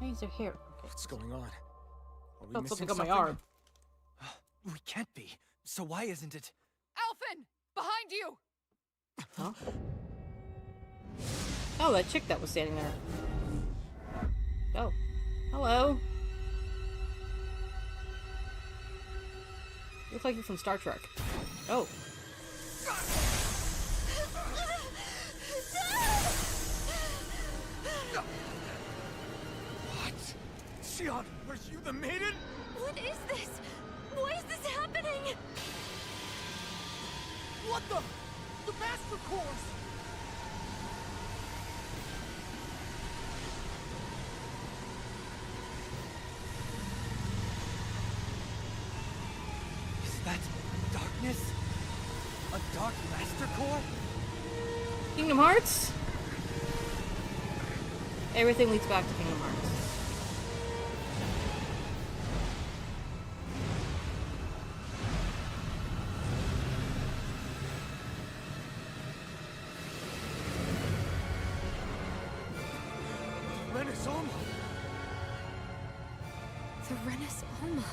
Use her hair. Okay. What's going on? Are we Felt missing something on my something? arm. We can't be. So why isn't it? Alphen! Behind you! Huh? Oh, that chick that was standing there. Oh. Hello. You look like you're from Star Trek. Oh. What? Xion, are you the maiden? What is this? Why is this happening? What the? The Master Course! Is that darkness? A dark Master Core? Kingdom Hearts? Everything leads back to Kingdom Hearts. The Renis Alma.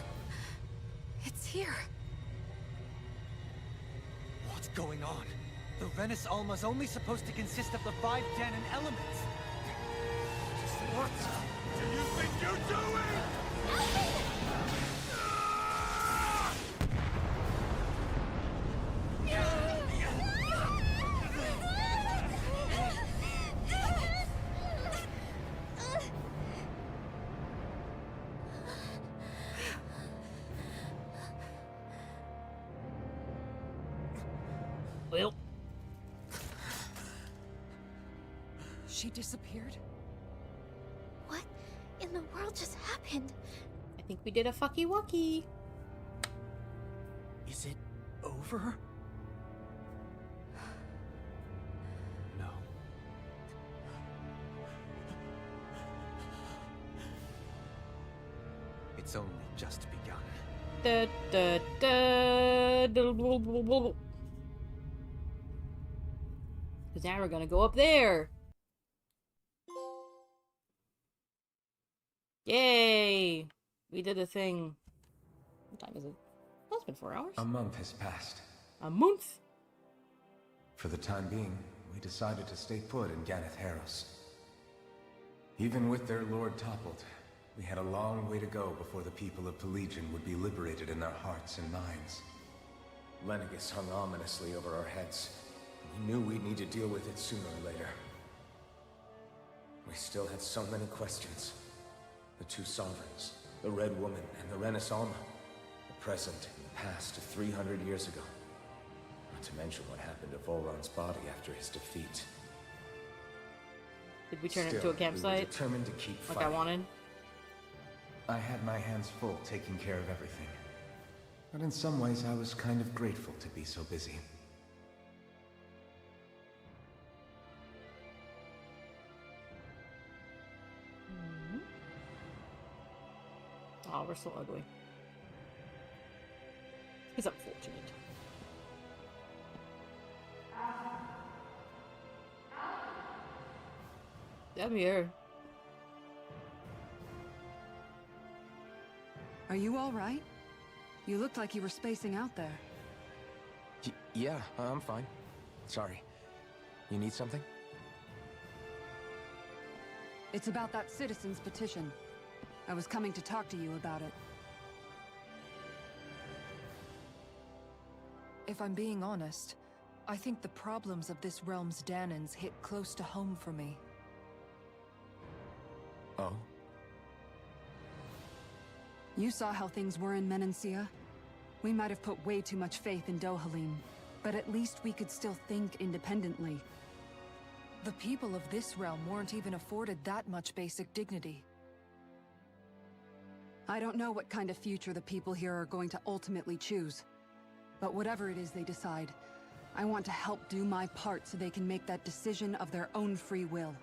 It's here. What's going on? The Renis Alma's only supposed to consist of the 5 Danon elements. What do you think you're doing? Well, She disappeared? What in the world just happened? I think we did a fucky wucky. Is it over? No. It's only just begun. Da, da, da, da, blah, blah, blah, blah. Because now we're gonna go up there. Yay! We did a thing. What time is it? Oh, it's been 4 hours. A month has passed. A month? For the time being, we decided to stay put in Ganeth Haros. Even with their lord toppled, we had a long way to go before the people of Pelegion would be liberated in their hearts and minds. Lenegis hung ominously over our heads. We knew we'd need to deal with it sooner or later. We still had so many questions. The two sovereigns, the Red Woman and the Renis Alma, the present and the past of 300 years ago. Not to mention what happened to Volron's body after his defeat. Did we turn it Still, into a we were campsite? determined to keep Like fighting. I wanted? I had my hands full taking care of everything. But in some ways, I was kind of grateful to be so busy. Oh, we're so ugly. It's unfortunate. I'm here. Are you all right? You looked like you were spacing out there. Yeah, I'm fine. Sorry. You need something? It's about that citizen's petition. I was coming to talk to you about it. If I'm being honest, I think the problems of this realm's Danons hit close to home for me. Oh? You saw how things were in Menancia? We might have put way too much faith in Dohalim, but at least we could still think independently. The people of this realm weren't even afforded that much basic dignity. I don't know what kind of future the people here are going to ultimately choose. But whatever it is they decide, I want to help do my part so they can make that decision of their own free will.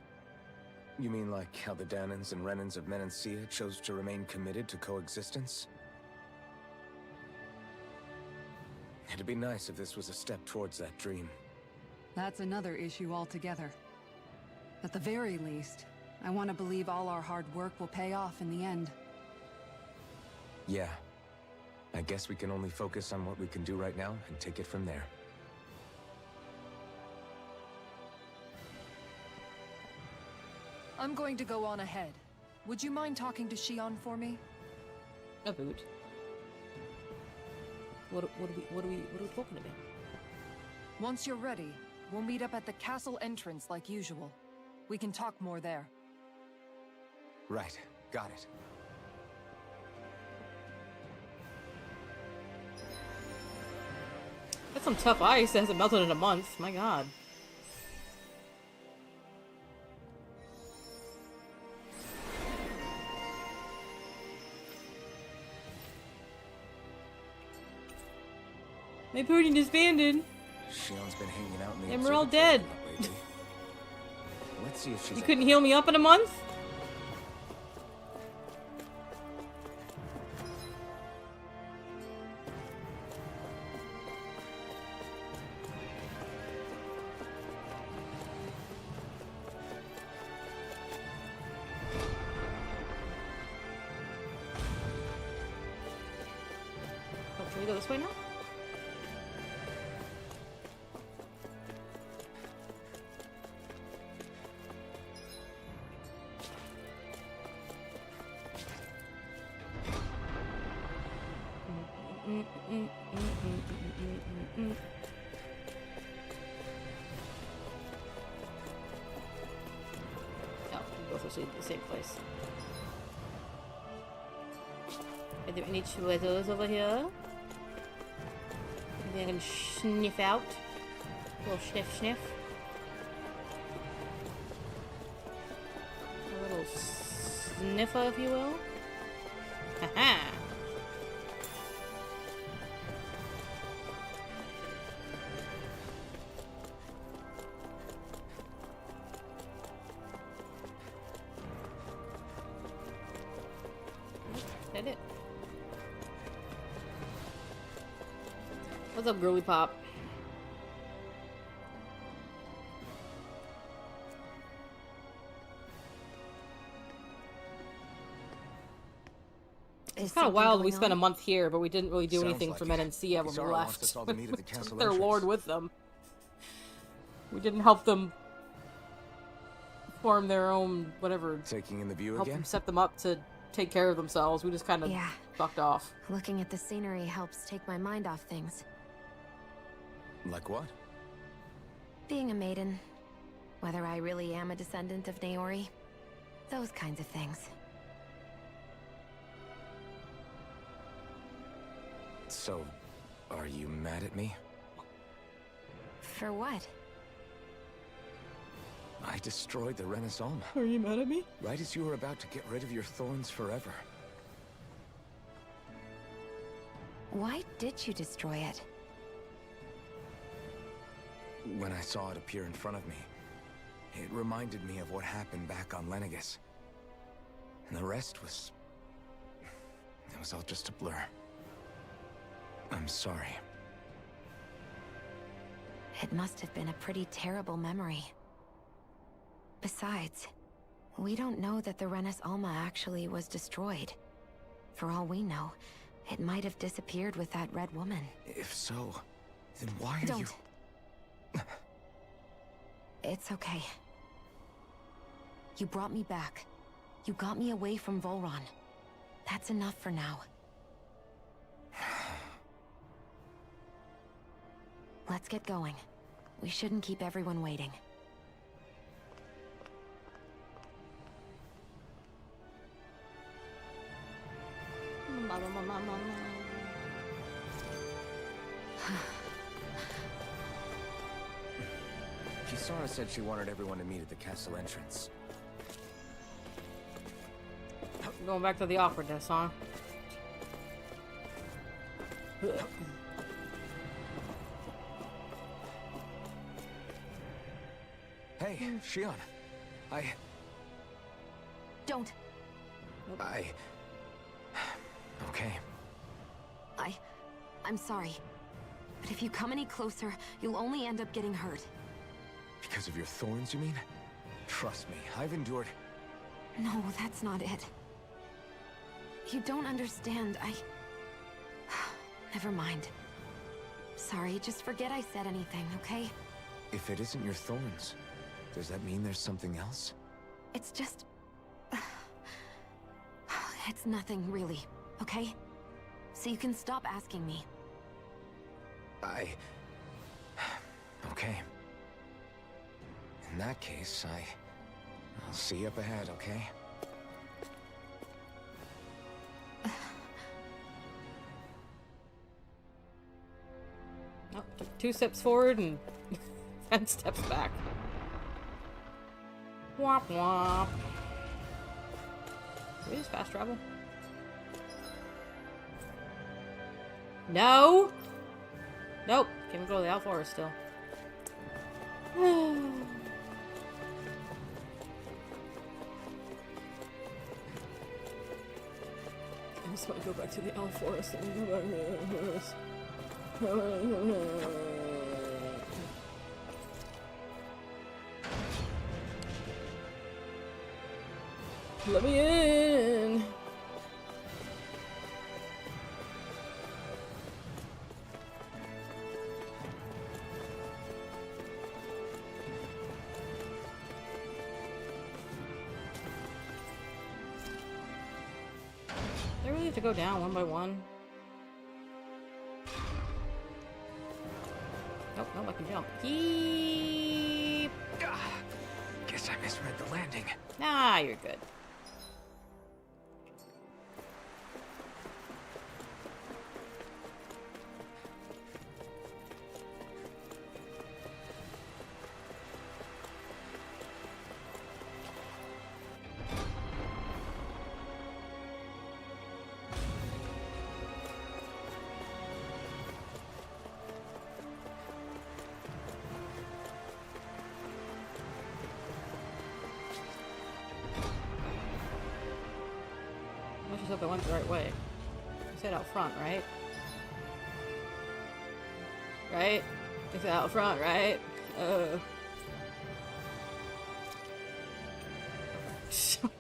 You mean like how the Danans and Renans of Menancia chose to remain committed to coexistence? It'd be nice if this was a step towards that dream. That's another issue altogether. At the very least, I want to believe all our hard work will pay off in the end. Yeah. I guess we can only focus on what we can do right now and take it from there. I'm going to go on ahead. Would you mind talking to Shion for me? A boot. What are we talking about? Once you're ready, we'll meet up at the castle entrance like usual. We can talk more there. Right. Got it. That's some tough ice that hasn't melted in a month. My god. My party disbanded. Shion's been hanging out in the And we're all observatory dead. a lot lately. Let's see if she's You couldn't heal me up in a month? Oh, should we go this way now? Oh, we both are in the same place. Are there any treasures over here? Maybe I can sniff out. A little sniff sniff. A little sniffer, if you will. Haha! That it. What's up, girly pop? It's kind of wild. We spent a month here, but we didn't really do Sounds anything like for it. Menancia when we Isara wants us left. all to meet at the We castle took their entrance. lord with them. We didn't help them form their own whatever. Taking in the view Help again? them set them up to take care of themselves. We just kind of Yeah. fucked off. Looking at the scenery helps take my mind off things. Like what? Being a maiden, whether I really am a descendant of Naori, those kinds of things. So, are you mad at me? For what? I destroyed the Renaissance, Are you mad at me? right as you were about to get rid of your thorns forever. Why did you destroy it? When I saw it appear in front of me, it reminded me of what happened back on Lenegus. And the rest was... it was all just a blur. I'm sorry. It must have been a pretty terrible memory. Besides, we don't know that the Renis Alma actually was destroyed. For all we know, it might have disappeared with that red woman. If so, then why are Don't. you... It's okay. You brought me back. You got me away from Volron. That's enough for now. Let's get going. We shouldn't keep everyone waiting. Kisara said she wanted everyone to meet at the castle entrance. Going back to the awkwardness, huh? Hey, Shion. Don't. Okay. I'm sorry. But if you come any closer, you'll only end up getting hurt. Because of your thorns, you mean? Trust me, I've endured... No, that's not it. You don't understand, Never mind. Sorry, just forget I said anything, okay? If it isn't your thorns, does that mean there's something else? It's just... It's nothing, really, okay? So you can stop asking me. Okay. In that case, I'll see you up ahead, okay? Oh, took 2 steps forward and 10 steps back. Womp womp. Can we just fast travel? No! Nope. Can't go to the Alpha Forest still. I just want to go back to the Alpha Forest. Let me in! Do I really have to go down one by one? Nope, nope, I can jump. Keep! Guess I misread the landing. Nah, you're good. I just hope I went the right way. You said out front, right? Right? You said out front, right?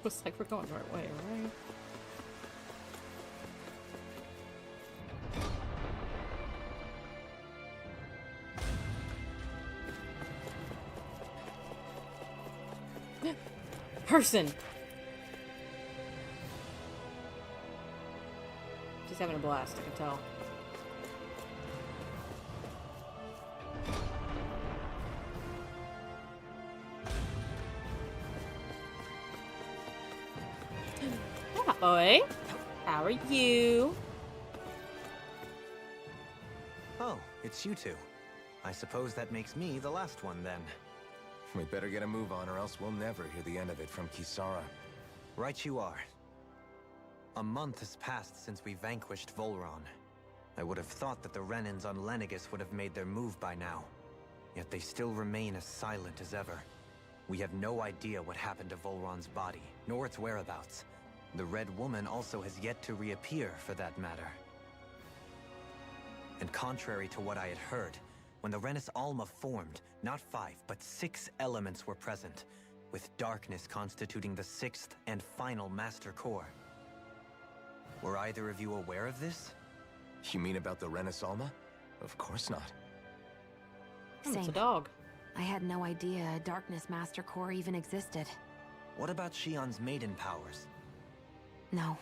Looks like we're going the right way, right? Person! She's having a blast, I can tell. Yeah, boy. How are you? Oh, it's you two. I suppose that makes me the last one then. We better get a move on or else we'll never hear the end of it from Kisara. Right you are. A month has passed since we vanquished Volron. I would have thought that the Renans on Lenegis would have made their move by now. Yet they still remain as silent as ever. We have no idea what happened to Volron's body, nor its whereabouts. The Red Woman also has yet to reappear, for that matter. And contrary to what I had heard, when the Renis Alma formed, not 5, but 6 elements were present, with darkness constituting the 6th and final Master Core. Were either of you aware of this? You mean about the Renis Alma? Of course not. Oh, it's a Same. dog. I had no idea a Darkness Master Core even existed. What about Shion's maiden powers? No.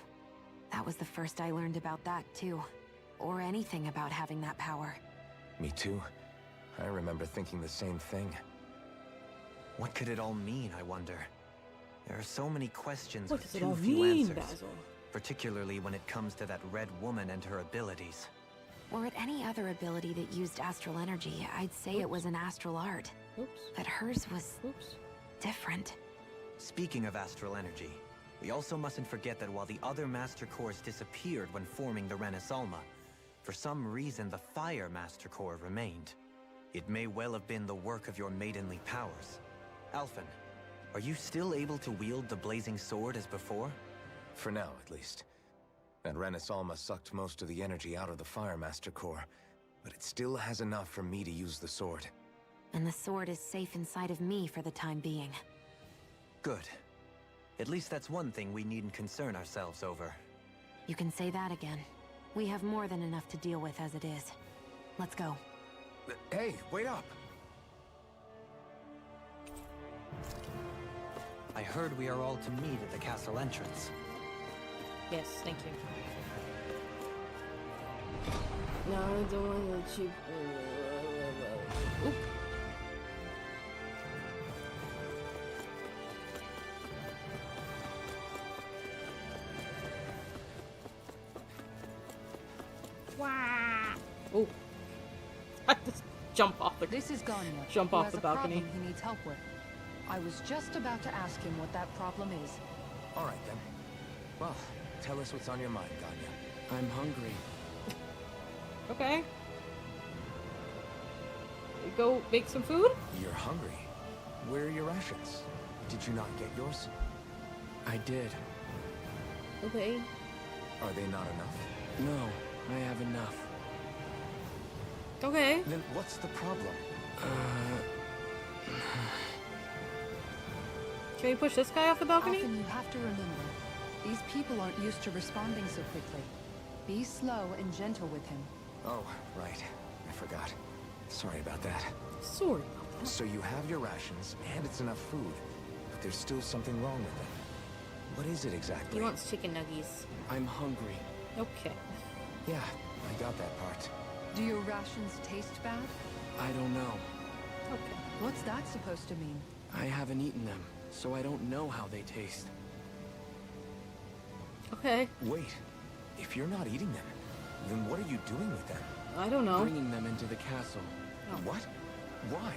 That was the first I learned about that, too. Or anything about having that power. Me too. I remember thinking the same thing. What could it all mean, I wonder? There are so many questions What with does it too all few mean, answers. Basil? Particularly when it comes to that Red Woman and her abilities. Were it any other ability that used astral energy, I'd say it was an astral art. Oops. But hers was Oops. different. Speaking of astral energy, we also mustn't forget that while the other Master Cores disappeared when forming the Renis Alma, for some reason the Fire Master Core remained. It may well have been the work of your maidenly powers. Alphen, Are you still able to wield the blazing sword as before? For now, at least. That Renis Alma sucked most of the energy out of the Firemaster core, but it still has enough for me to use the sword. And the sword is safe inside of me for the time being. Good. At least that's one thing we needn't concern ourselves over. You can say that again. We have more than enough to deal with as it is. Let's go. Hey, wait up! I heard we are all to meet at the castle entrance. Yes, thank you. No, I don't want to cheap. Oop. Wow. Oh. I just jump off the. This is Ganya. Jump who off has the a balcony. problem he needs help with. I was just about to ask him what that problem is. All right, then. Well, tell us what's on your mind, Ganya. I'm hungry. Okay. Go make some food? You're hungry. Where are your rations? Did you not get yours? I did. Okay. Are they not enough? No, I have enough. Okay. Then what's the problem? Can we push this guy off the balcony? Often you have to remember, these people aren't used to responding so quickly. Be slow and gentle with him. Oh, right. I forgot. Sorry about that. Sorry. So you have your rations, and it's enough food, but there's still something wrong with them. What is it exactly? He wants chicken nuggies. I'm hungry. Okay. Yeah, I got that part. Do your rations taste bad? I don't know. Okay. What's that supposed to mean? I haven't eaten them, so I don't know how they taste. Okay. Wait, if you're not eating them, then what are you doing with them? I don't know. Bringing them into the castle. What? Why?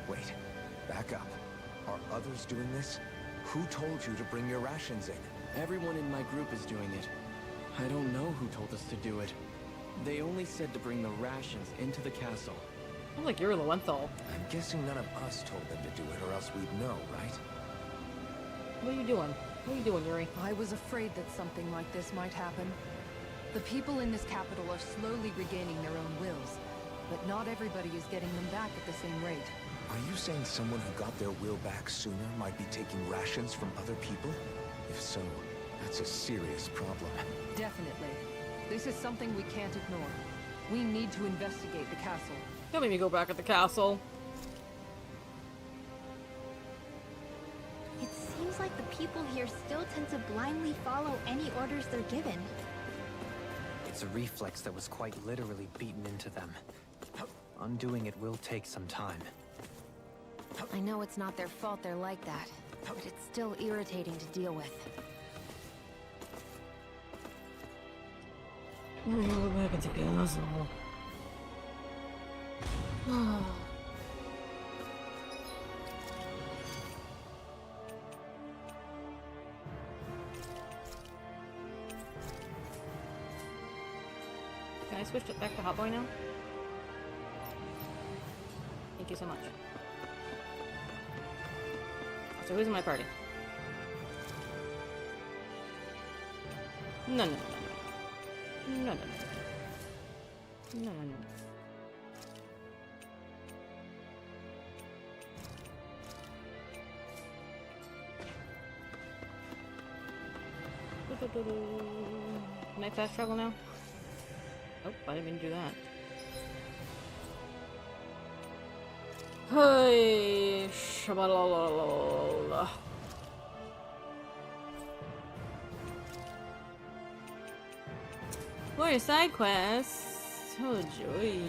Wait, back up. Are others doing this? Who told you to bring your rations in? Everyone in my group is doing it. I don't know who told us to do it. They only said to bring the rations into the castle. I'm like you're the one though. I'm guessing none of us told them to do it, or else we'd know, right? What are you doing? What are you doing, Yuri? I was afraid that something like this might happen. The people in this capital are slowly regaining their own wills, but not everybody is getting them back at the same rate. Are you saying someone who got their will back sooner might be taking rations from other people? If so, that's a serious problem. Definitely. This is something we can't ignore. We need to investigate the castle. Don't make me go back at the castle. It seems like the people here still tend to blindly follow any orders they're given. It's a reflex that was quite literally beaten into them. Undoing it will take some time. I know it's not their fault they're like that, but it's still irritating to deal with. We're gonna go back at the castle. Can I switch it back to Hot Boy now? Thank you so much. So who's in my party? No, no, no, no. No, no, no. No, no, no. Can I fast travel now? Oh, I didn't mean to do that. Hey, shabalala. More side quests. Oh joy.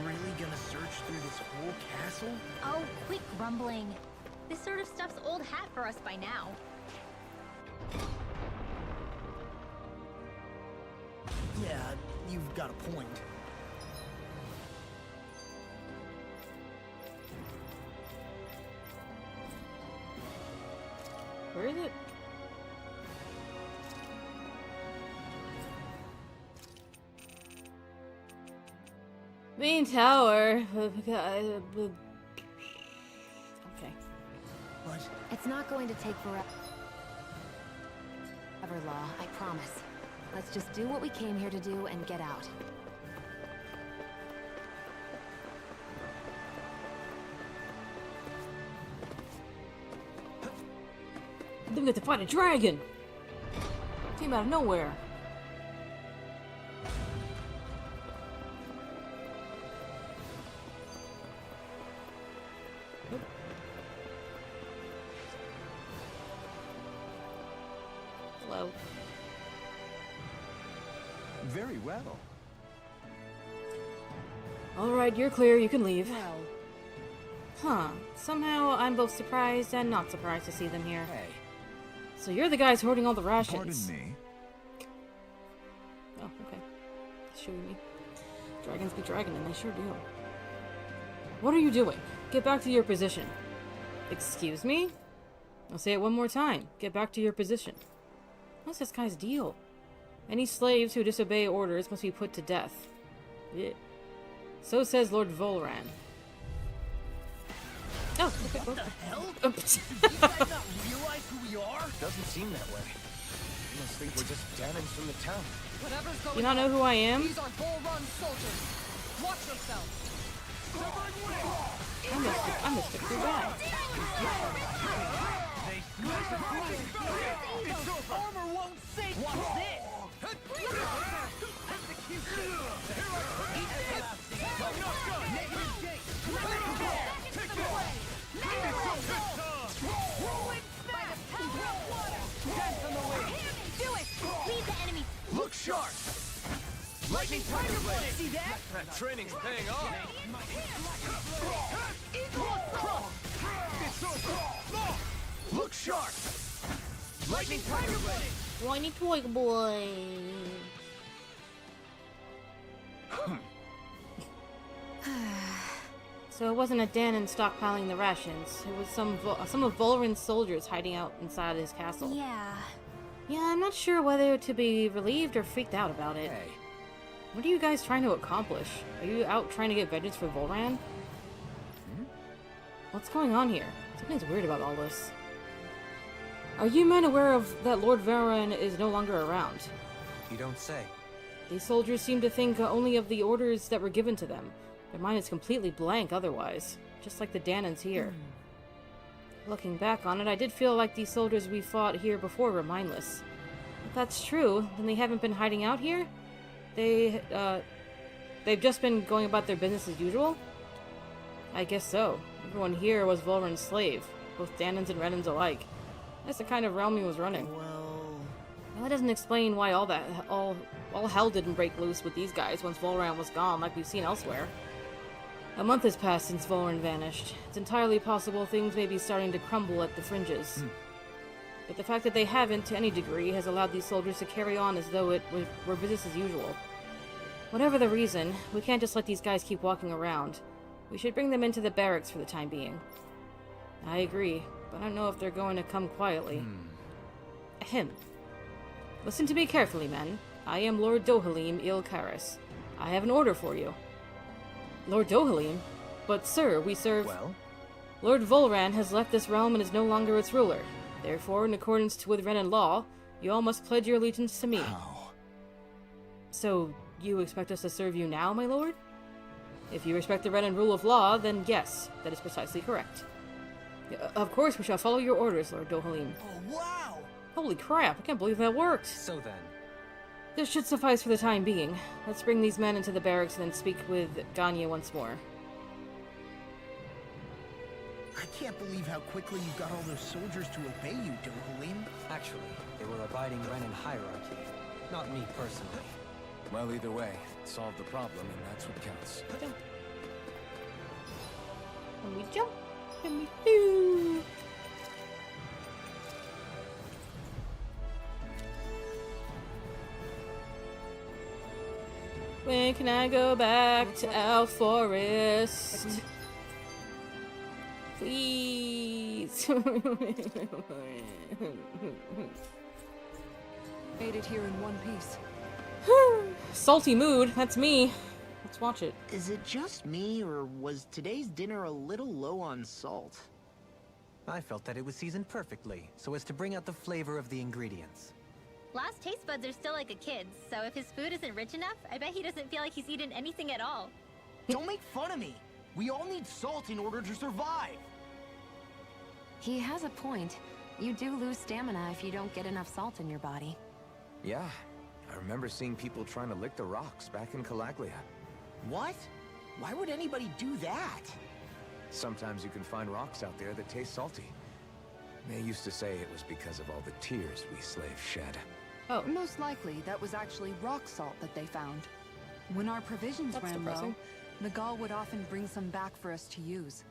Really gonna search through this whole castle? Oh, quit grumbling. This sort of stuff's old hat for us by now. Yeah, you've got a point. Where is it? Main tower. Okay. But It's not going to take forever, Law, I promise. Let's just do what we came here to do and get out. Then we get to fight a dragon! Came out of nowhere. Hello. Very well. Alright, you're clear, you can leave. Well, Huh. Somehow I'm both surprised and not surprised to see them here. Hey. So you're the guys hoarding all the rations. Pardon me. Oh, okay. Shooting me. Dragons be dragging, and they sure do. What are you doing? Get back to your position. Excuse me? I'll say it one more time. Get back to your position. What's this guy's deal? Any slaves who disobey orders must be put to death. Yeah. So says Lord Volran. Oh, okay. what the hell? Oops. Do you guys not realize who we are? Doesn't seem that way. You must think we're just damaged from the town. whatever's going You not know who I am? These are Bull-Run soldiers. Watch yourself. I'm a stick through that. Armor won't save. Watch this. Look sharp! Lightning Tiger Blade. See that? That training's paying off. Look sharp! Lightning Tiger Blade. Whiny toy boy. So it wasn't a Danon stockpiling the rations. It was some of Volran's soldiers hiding out inside his castle. Yeah. Yeah, I'm not sure whether to be relieved or freaked out about it. Hey, What are you guys trying to accomplish? Are you out trying to get vengeance for Volran? What's going on here? Something's weird about all this. Are you men aware of that Lord Volran is no longer around? You don't say. These soldiers seem to think only of the orders that were given to them. Their mind is completely blank otherwise, just like the Danons here. Looking back on it, I did feel like these soldiers we fought here before were mindless. If that's true, then they haven't been hiding out here? They've just been going about their business as usual? I guess so. Everyone here was Volran's slave, both Danons and Renans alike. That's the kind of realm he was running. Well, Now, that doesn't explain why all hell didn't break loose with these guys once Volran was gone, like we've seen elsewhere. A month has passed since Volran vanished. It's entirely possible things may be starting to crumble at the fringes. But the fact that they haven't, to any degree, has allowed these soldiers to carry on as though it were business as usual. Whatever the reason, we can't just let these guys keep walking around. We should bring them into the barracks for the time being. I agree, but I don't know if they're going to come quietly. Ahem. Listen to me carefully, men. I am Lord Dohalim Il-Karis. I have an order for you. Lord Dohalim? But sir, we serve... well, Lord Volran has left this realm and is no longer its ruler. Therefore, in accordance with Renan law, you all must pledge your allegiance to me. how? So, you expect us to serve you now, my lord? If you respect the Renan rule of law, then yes, that is precisely correct. Of course we shall follow your orders, Lord Dohalim. oh wow. Holy crap, I can't believe that worked! So then, This should suffice for the time being. Let's bring these men into the barracks and then speak with Ganya once more. I can't believe how quickly you got all those soldiers to obey you, Dohalim. actually, they were abiding Renan hierarchy, not me personally. Well, either way, it solved the problem, and that's what counts. And we jump, and we do. When can I go back to our forest? Please. Made it here in one piece. Salty mood, that's me. Let's watch it. Is it just me, or was today's dinner a little low on salt? I felt that it was seasoned perfectly, so as to bring out the flavor of the ingredients. Last taste buds are still like a kid's, so if his food isn't rich enough, I bet he doesn't feel like he's eaten anything at all. Don't make fun of me! We all need salt in order to survive! He has a point. You do lose stamina if you don't get enough salt in your body. Yeah, I remember seeing people trying to lick the rocks back in Calaglia. What? Why would anybody do that? Sometimes you can find rocks out there that taste salty. They used to say it was because of all the tears we slaves shed. Oh. Most likely, that was actually rock salt that they found. When our provisions That's ran depressing. low, Nagal would often bring some back for us to use.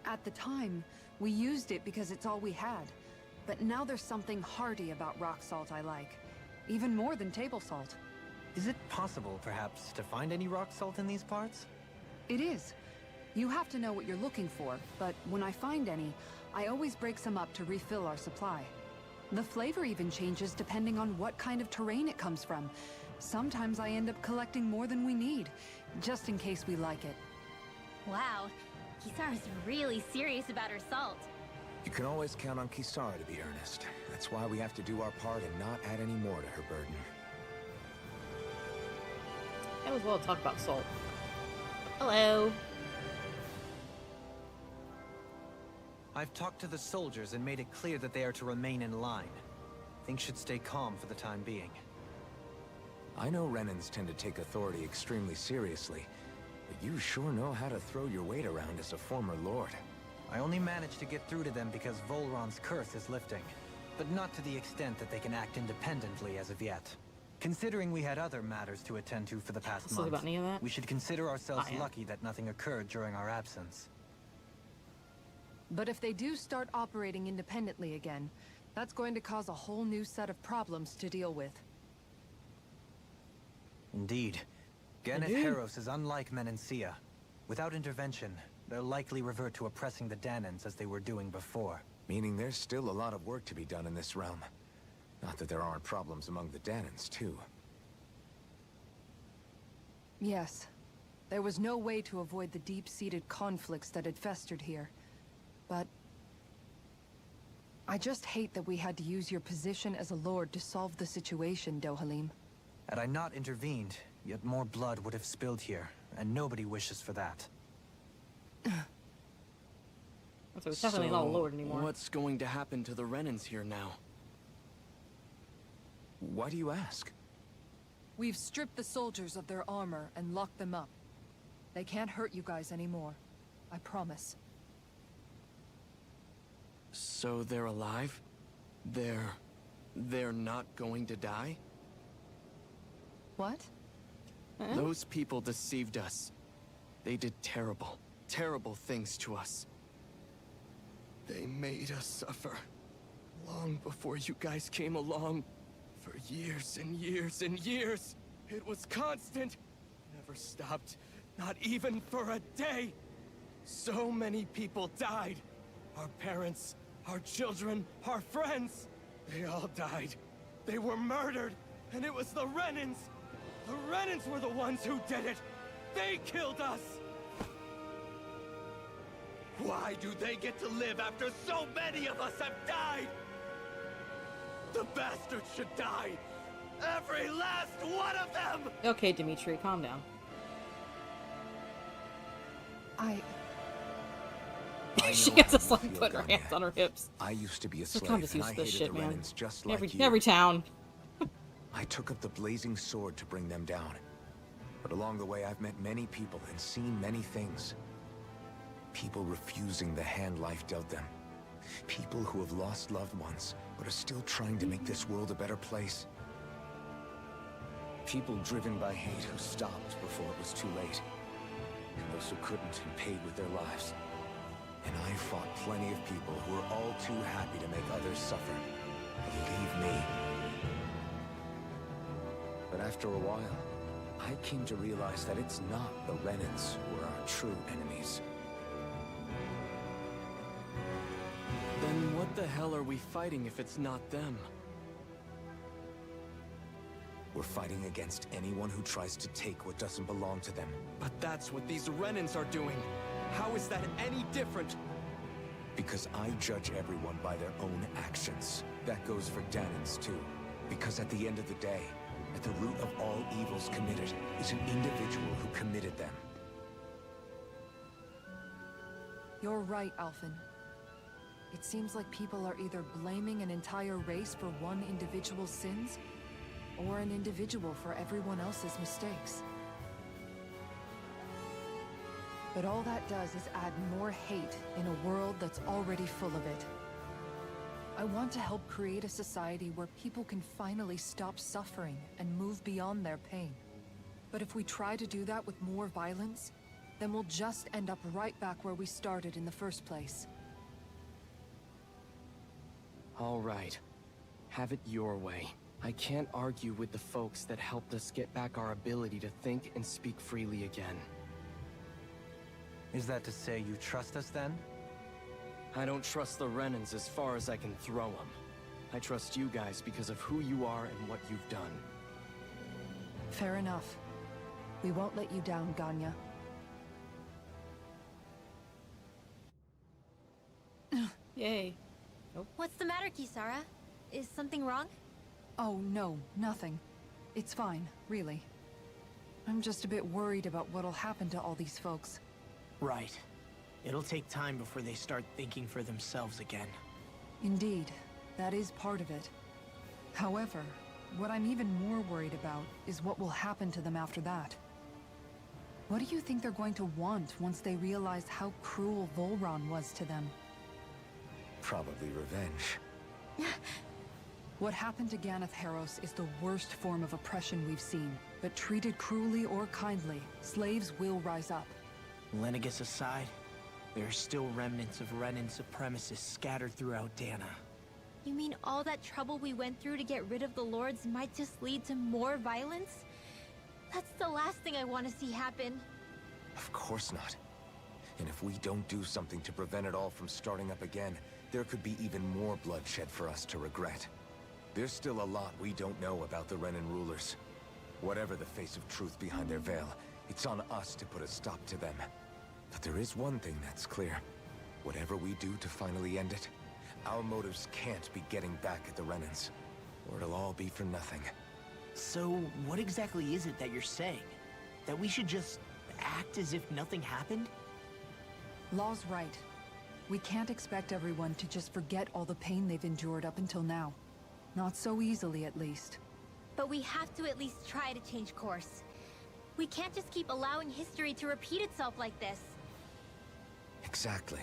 At the time, we used it because it's all we had. But now there's something hearty about rock salt I like. Even more than table salt. Is it possible, perhaps, to find any rock salt in these parts? It is. You have to know what you're looking for, but when I find any, I always break some up to refill our supply. The flavor even changes depending on what kind of terrain it comes from. Sometimes I end up collecting more than we need, just in case we like it. Wow, Kisara's really serious about her salt. You can always count on Kisara to be earnest. That's why we have to do our part and not add any more to her burden. Might as well talk about salt. Hello. I've talked to the soldiers and made it clear that they are to remain in line. Things should stay calm for the time being. I know Renans tend to take authority extremely seriously, but you sure know how to throw your weight around as a former lord. I only managed to get through to them because Volron's curse is lifting, but not to the extent that they can act independently as of yet. Considering we had other matters to attend to for the past Sorry month, about any of that. we should consider ourselves I am. lucky that nothing occurred during our absence. But if they do start operating independently again, that's going to cause a whole new set of problems to deal with. Indeed. Ganeth Heros is unlike Menancia. Without intervention, they'll likely revert to oppressing the Danans as they were doing before. Meaning there's still a lot of work to be done in this realm. Not that there aren't problems among the Danans, too. Yes. There was no way to avoid the deep-seated conflicts that had festered here. But I just hate that we had to use your position as a lord to solve the situation, Dohalim. Had I not intervened, yet more blood would have spilled here, and nobody wishes for that. So it's definitely not a lord anymore. What's going to happen to the Renans here now? Why do you ask? We've stripped the soldiers of their armor and locked them up. They can't hurt you guys anymore. I promise. So they're alive? They're not going to die? What? Those people deceived us. They did terrible, terrible things to us. They made us suffer. Long before you guys came along. For years and years and years. It was constant. Never stopped. Not even for a day. So many people died. Our parents, our children, our friends. They all died. They were murdered. And it was the Renans. The Renans were the ones who did it. They killed us. Why do they get to live after so many of us have died? The bastards should die. Every last one of them! Okay, Dimitri, calm down. She gets us like put her hands on her hips. I used to be a So slave, come just and use I this hated shit, the man. Renans just like you. Every town. I took up the blazing sword to bring them down. But along the way, I've met many people and seen many things. People refusing the hand life dealt them. People who have lost loved ones, but are still trying to make this world a better place. People driven by hate who stopped before it was too late. And those who couldn't and paid with their lives. And I fought plenty of people who were all too happy to make others suffer. Believe me. But after a while, I came to realize that it's not the Renans who are our true enemies. Then what the hell are we fighting if it's not them? We're fighting against anyone who tries to take what doesn't belong to them. But that's what these Renans are doing. How is that any different? Because I judge everyone by their own actions. That goes for Danans too. Because at the end of the day, at the root of all evils committed is an individual who committed them. You're right, Alphen. It seems like people are either blaming an entire race for one individual's sins, or an individual for everyone else's mistakes. But all that does is add more hate in a world that's already full of it. I want to help create a society where people can finally stop suffering and move beyond their pain. But if we try to do that with more violence, then we'll just end up right back where we started in the first place. All right. Have it your way. I can't argue with the folks that helped us get back our ability to think and speak freely again. Is that to say you trust us then? I don't trust the Renans as far as I can throw them. I trust you guys because of who you are and what you've done. Fair enough. We won't let you down, Ganya. Yay. What's the matter, Kisara? Is something wrong? Oh, no, nothing. It's fine, really. I'm just a bit worried about what'll happen to all these folks. Right. It'll take time before they start thinking for themselves again. Indeed, that is part of it. However, what I'm even more worried about is what will happen to them after that. What do you think they're going to want once they realize how cruel Volron was to them? Probably revenge. What happened to Ganeth Harros is the worst form of oppression we've seen. But treated cruelly or kindly, slaves will rise up. Lenegis aside, there are still remnants of Renan supremacists scattered throughout Dana. You mean all that trouble we went through to get rid of the Lords might just lead to more violence? That's the last thing I want to see happen. Of course not. And if we don't do something to prevent it all from starting up again, there could be even more bloodshed for us to regret. There's still a lot we don't know about the Renan rulers. Whatever the face of truth behind their veil, it's on us to put a stop to them. But there is one thing that's clear. Whatever we do to finally end it, our motives can't be getting back at the Renans, or it'll all be for nothing. So, what exactly is it that you're saying? That we should just act as if nothing happened? Law's right. We can't expect everyone to just forget all the pain they've endured up until now. Not so easily, at least. But we have to at least try to change course. We can't just keep allowing history to repeat itself like this. Exactly.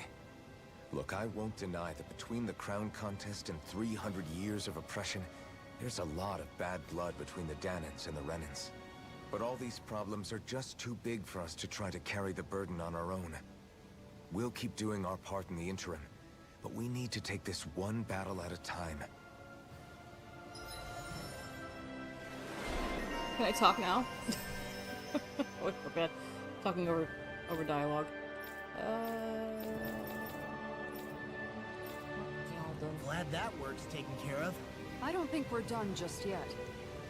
Look, I won't deny that between the crown contest and 300 years of oppression, there's a lot of bad blood between the Danans and the Renans. But all these problems are just too big for us to try to carry the burden on our own. We'll keep doing our part in the interim, but we need to take this one battle at a time. Can I talk now? Oh, I forgot. Talking over dialogue. Glad that work's taken care of. I don't think we're done just yet.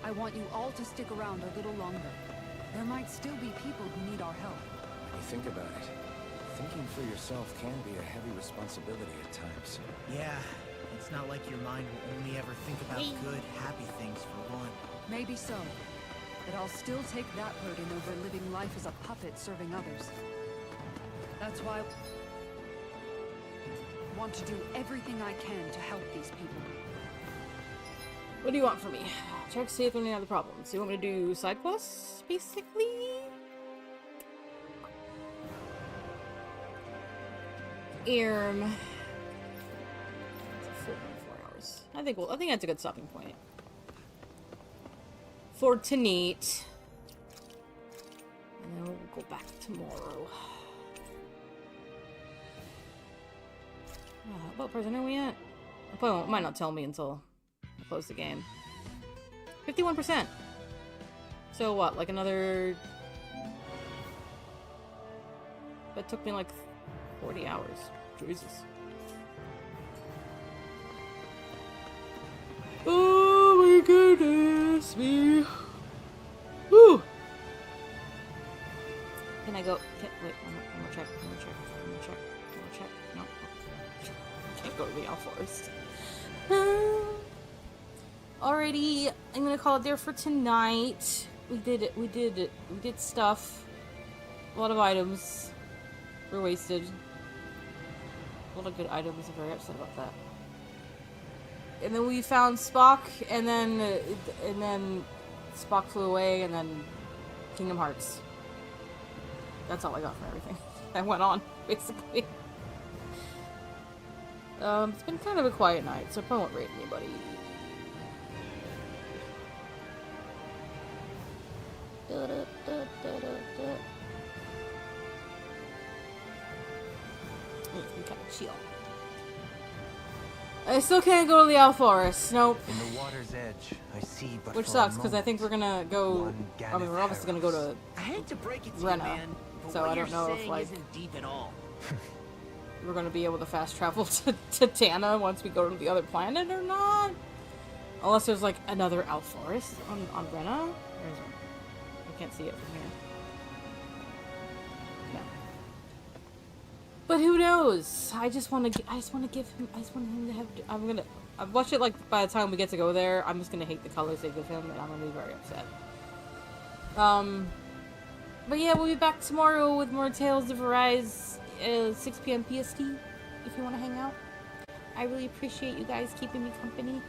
I want you all to stick around a little longer. There might still be people who need our help. When you think about it, thinking for yourself can be a heavy responsibility at times. Yeah, it's not like your mind will only ever think about good, happy things for one. Maybe so. But I'll still take that burden over living life as a puppet serving others. That's why I want to do everything I can to help these people. What do you want from me? Check to see if there are any other problems. You want me to do side quests, basically? It's a full 4 hours. I think that's a good stopping point. For tonight. And then we'll go back tomorrow. What person are we at? It might not tell me until I close the game. 51%. So what, like another... That took me like 40 hours. Jesus. Oh my goodness me. go. Wait, one more check. One more check. One more check. One more check. No. Can't go to the Owl Forest. Alrighty, I'm gonna call it there for tonight. We did stuff. A lot of items were wasted. A lot of good items. I'm very upset about that. And then we found Spock, and then Spock flew away, and then Kingdom Hearts. That's all I got for everything. I went on, basically. It's been kind of a quiet night, so I probably won't rate anybody. We gotta chill. I still can't go to the Owl Forest. Nope. In the water's edge, I see but Which for a sucks, because I moment, think we're gonna go... one I mean, we're Ganeth obviously gonna go to... I hate to break it to Rena, you, man, but so what I don't you're know if, saying like... isn't deep at all. we're gonna be able to fast travel to Tana once we go to the other planet or not. Unless there's like another Owl Forest on Rena. There's one. I can't see it from here. No. But who knows? I just want to give him. I just want him to have. I've watched it like by the time we get to go there, I'm just gonna hate the colors they give him, and I'm gonna be very upset. But yeah, we'll be back tomorrow with more Tales of Arise, 6 p.m. PST, if you want to hang out. I really appreciate you guys keeping me company.